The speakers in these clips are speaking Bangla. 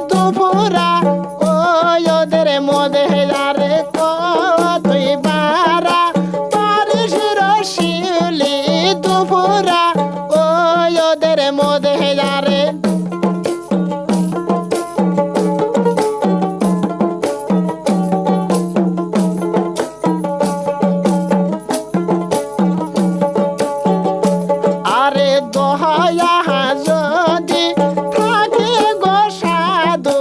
দুপুরা ওই ওদের মধ্যে যারে তুই বারা পারিস রসিলি দুপুরা ওই ওদের মধ্যে যারে আরে দহয়া যদি থাকে গো সাধু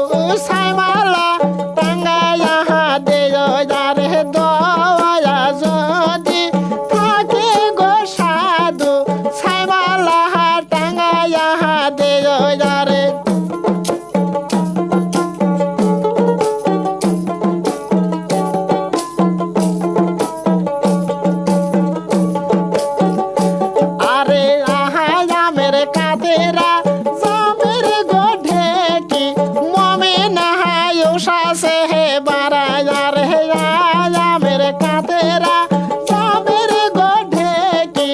সাইমালা টাঙ্গায়া দে যারে দয়া যদি থাকে গো সাধু সাইমালা টাঙ্গায়া দে যারে আরে আমের কাতেরা জামের গোঢে কি মমে নাহায় উষাসে হে বারায়ার হে আমের কাতেরা জামের গোঢে কি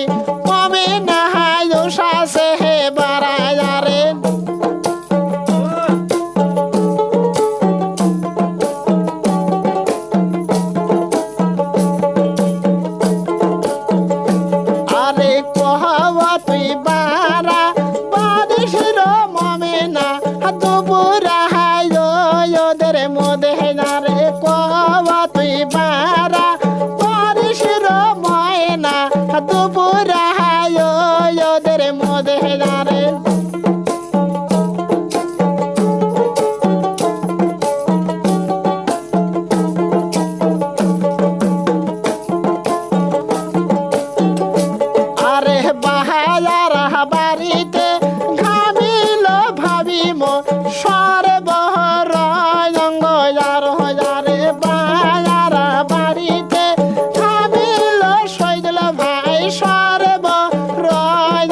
মমে নাহায় উষাসে হে বারায়ারে আরে কহবা তুই বারা পারিস মমে না দুপুরা ওদের মধ্যে না রে কহবা তুই বারা পারিস ময়না দুপুরা ওদের মধ্যে না রে আরে বাহায়ার বাড়িতে ঘামিল ভাবিম সরে বহর অঙ্গয়ার হাজারে বাহায়ার বাড়িতে ঘামিল সৈদল ভাই সরে বহর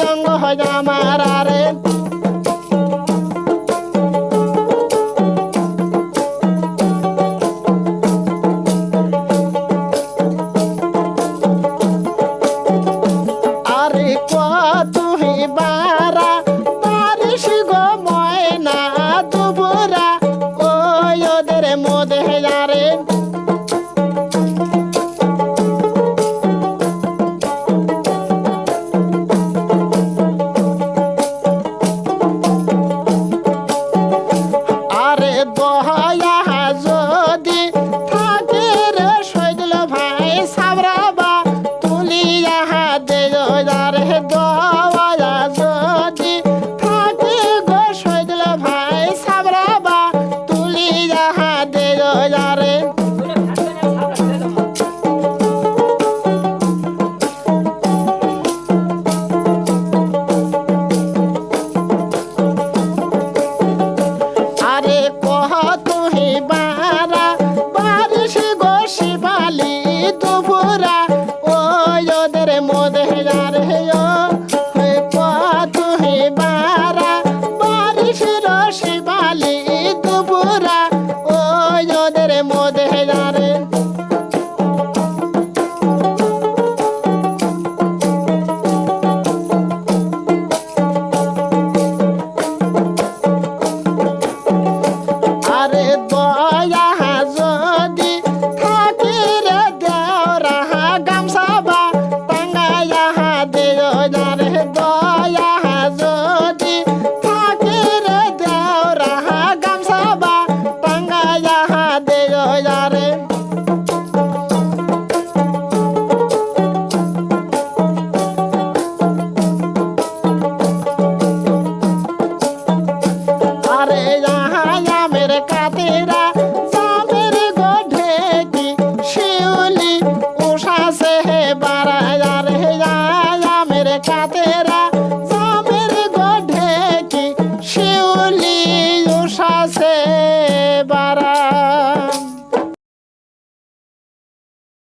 অঙ্গ আমার আরে আরে তুই বারা পারিস গো ময়না দুপুরা ওই ওদের মধ্যে যারে আরে দহয়া যদি থাকে রে সৈদল ভাই সাবরাবা তুলিয়া দে যারে দয়া যদি থাকে গো সৈদল ভাই সাবরাবা তুলিয়া দে যারে আরে কহ তুই বারা পারিস গো শিবালি দুপুরা ওই ওদের মধ্যে যারে তুই বারা পারিস শিবালি দুপুরা ওই ওদের মধ্যে যারে আরে দয়া যদি থাকে রে দেওরা গামছাবা টাঙ্গায়া দে যারে দয়া যদি থাকে রে দেওরা গামছাবা টাঙ্গায়া দে যারে আরে আমের কাতেরা জামের গোঢে কি শিউলি উষাসে হে বারায়ার হে আমের কাতেরা জামের গোঢে কি শিউলি উষাসে